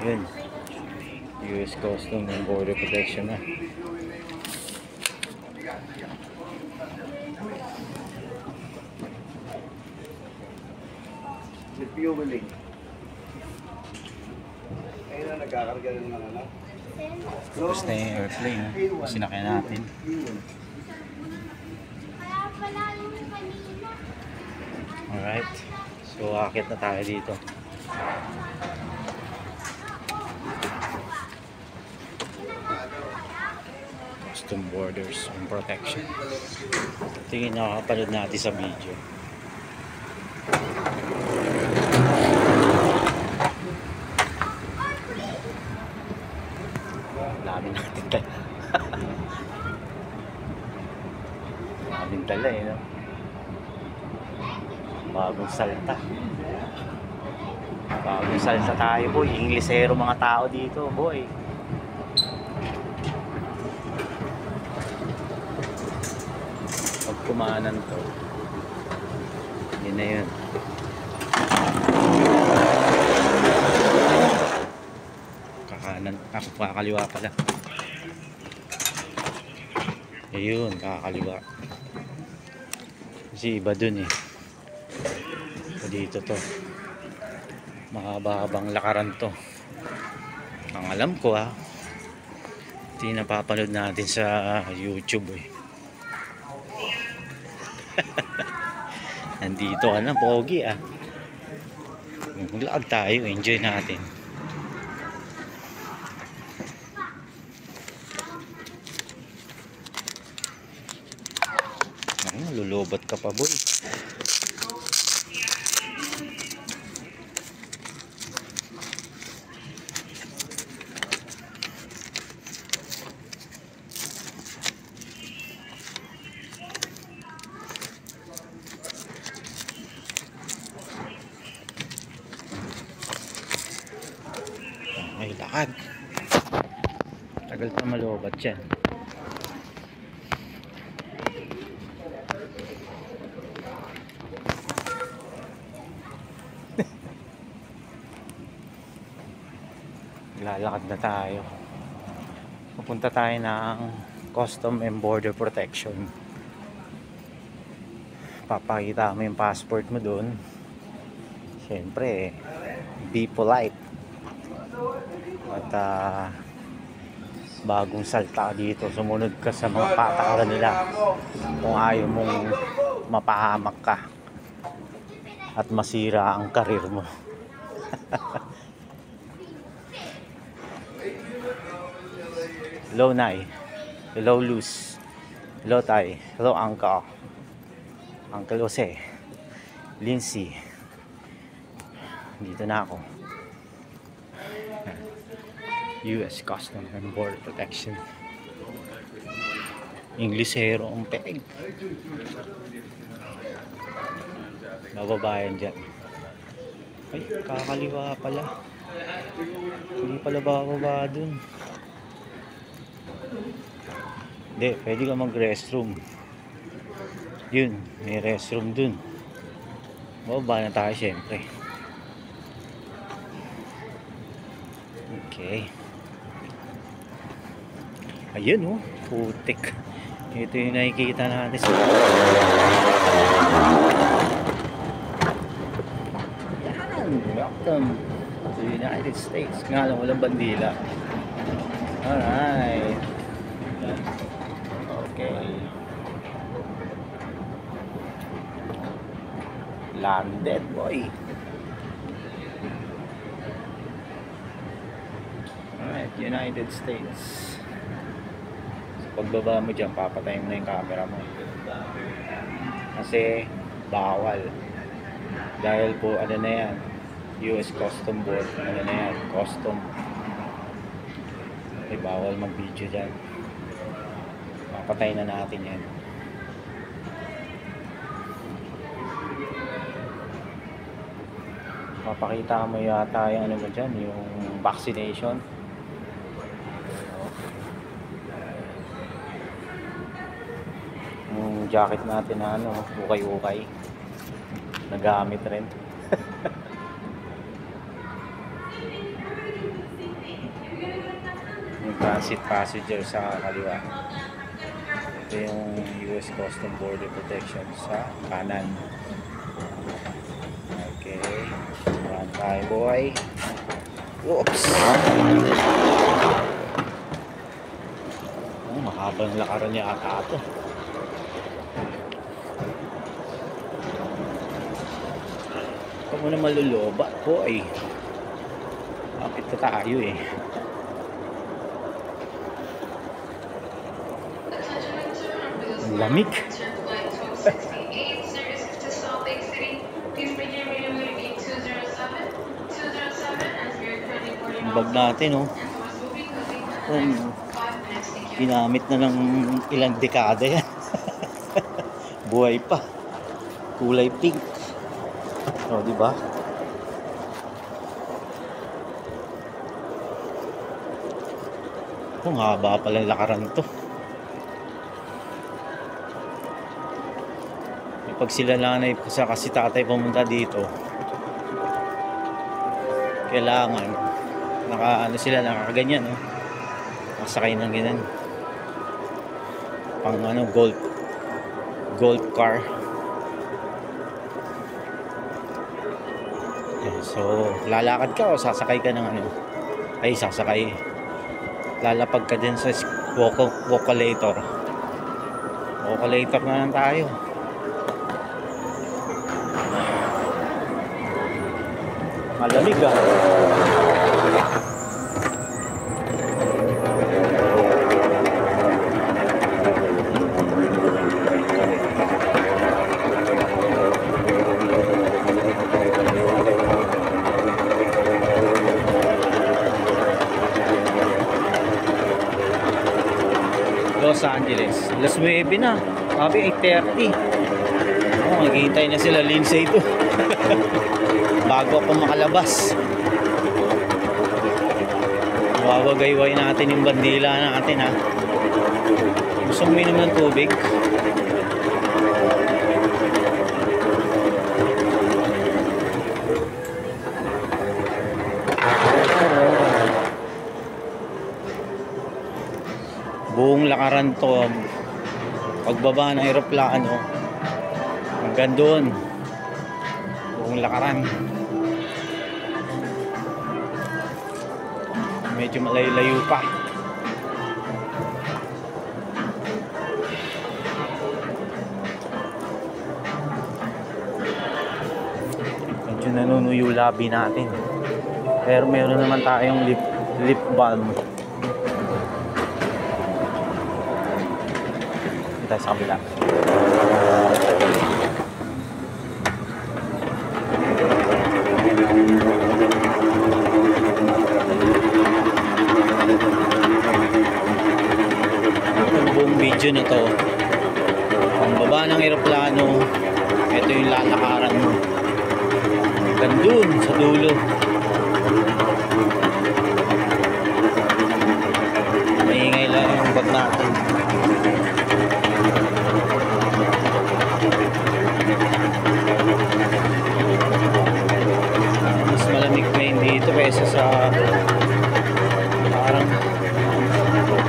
Yun, US Customs and Border Protection na. Fueling. Ayun na, nagkakarga rin ng ano. Tapos na yung airplane, ha? Sinakyan natin. Alright, so akit na tayo dito. Custom Borders and Protection. Tingin na nakapanood natin sa video. Dami natin tala. Daming tala eh, no? Bagong salta. Bagong salta tayo, boy. Inglesero mga tao dito, boy. Pag kumanan to, yun na yun. Kakanan, ako kakaliwa pala. Ayun, kakaliwa. Kasi iba dun eh. Dito to, mahaba-habang lakaran to. Ang alam ko ha, ito yung napapanood natin sa YouTube eh. Nandito ka na, pogi ah. Maglakad tayo, enjoy natin. Lulubat ka pa, boy. May lakad. Tagal pa malubat yan. Lalakad na tayo. Pupunta tayo ng Custom and Border Protection. Papakita mo yung passport mo dun. Siyempre, be polite. At bagong salta dito, sumunod ka sa mga patakaran nila kung ayaw mong mapahamak ka at masira ang karir mo. Hello Nay, hello Luz, hello Tay, hello Uncle, Uncle Jose, Lindsay. Dito na ako. US Customs and Border Protection. Inglesero ang peg. Bababayan dyan. Ay, kakaliwa pala. Hindi pala bababa dun. Hindi, pwede ka mag-restroom. Yun, may restroom dun. Bababa na tayo syempre. Okay. Ayun oh, putik. Ito yung nakikita natin sa yan, welcome to the United States. Nga lang, walang bandila. Alright. Okay. Landed, boy. Alright, United States. So, pagbaba mo dyan, papatayin mo na yung camera mo. Kasi, bawal. Dahil po, ano na yan, US Custom Board, ano na yan, custom. Okay, bawal mag-video dyan. Papatayin na natin yan. Papakita mo yata yung ano mo dyan, yung vaccination. Yung jacket natin na ano, ukay-ukay. Nagamit rin. yung transit passenger sa kaliwa. Ito yung US Customs Border Protection sa kanan. Okay, run tayo boy. Oops! Oh, mahabang lakaran niya ata ito. Ito muna maluloba boy. Kapit na tayo eh. Ang lamig. Ang bag natin oh. Ginamit na ng ilang dekada yan. Buhay pa. Kulay pink. O, di ba? Kung haba pala yung lakaran to. Pag sila nanay sa kasi tatay pumunta dito, kailangan ano sila nakakaganyan no? Masakay ng ganyan pang ano golf car. So lalakad ka o sasakay ka ng ano ay sasakay lalapag ka din sa walkalator na lang tayo. Malamig ah. Los Angeles. Alas 9 na. Sabi 8:30. Oh, naghihintay na sila Lindsay ito. Bago ako makalabas. Wawagayway natin yung bandila natin ha. Gusto mo minom ng tubig? Buong lakaran to. Pagbaba ng aeroplano hanggang doon. Buong lakaran. Medyo malayo-layo pa. Medyo nanunuyo labi natin. Pero meron naman tayong lip balm. Ito sa kabila. Buong video na to ang baba ng aeroplano, ito yung lalakaran mo gandun sa dulo. Maingay lang yung bag natin. Mas malamig na yun dito kaysa sa parang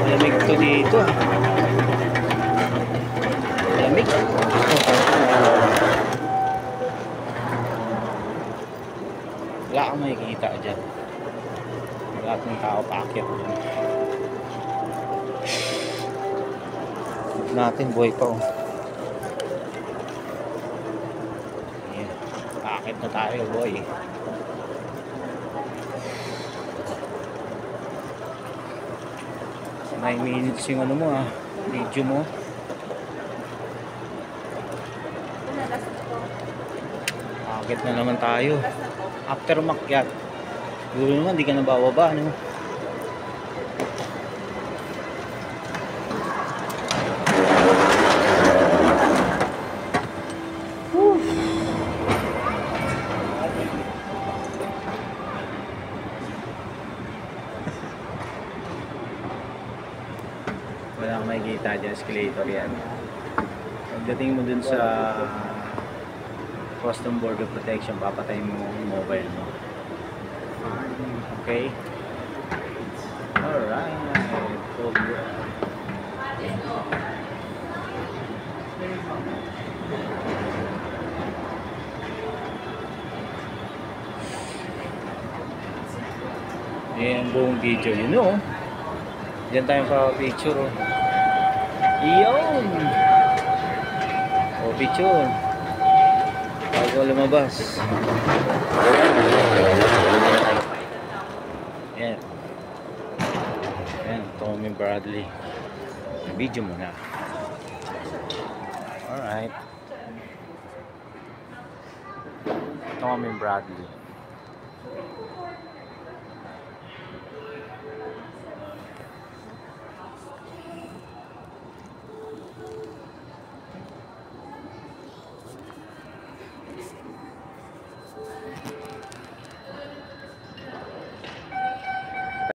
malamig to dito. Malamig. Wala kang makikita dyan. Lahat ng tao paakyat dyan. Natin buhay pa oh. Yeah. Paakyat na tayo boy. So 9 minutes yung ano mo ah, video mo. Paakyat na naman tayo. After umakyat, siguro naman di ka na bababa no? Wala kang makikita dyan, escalator yan. Pagdating mo dun sa Customs Border Protection, papatayin mo yung mobile mo. Okay? Alright. Yan ang buong video. Yun o. Diyan tayo pa-picture o. Iyon! O, picture. Bago lumabas. Yan. Yan, Tommy Bradley. Video muna. Alright. Tommy Bradley.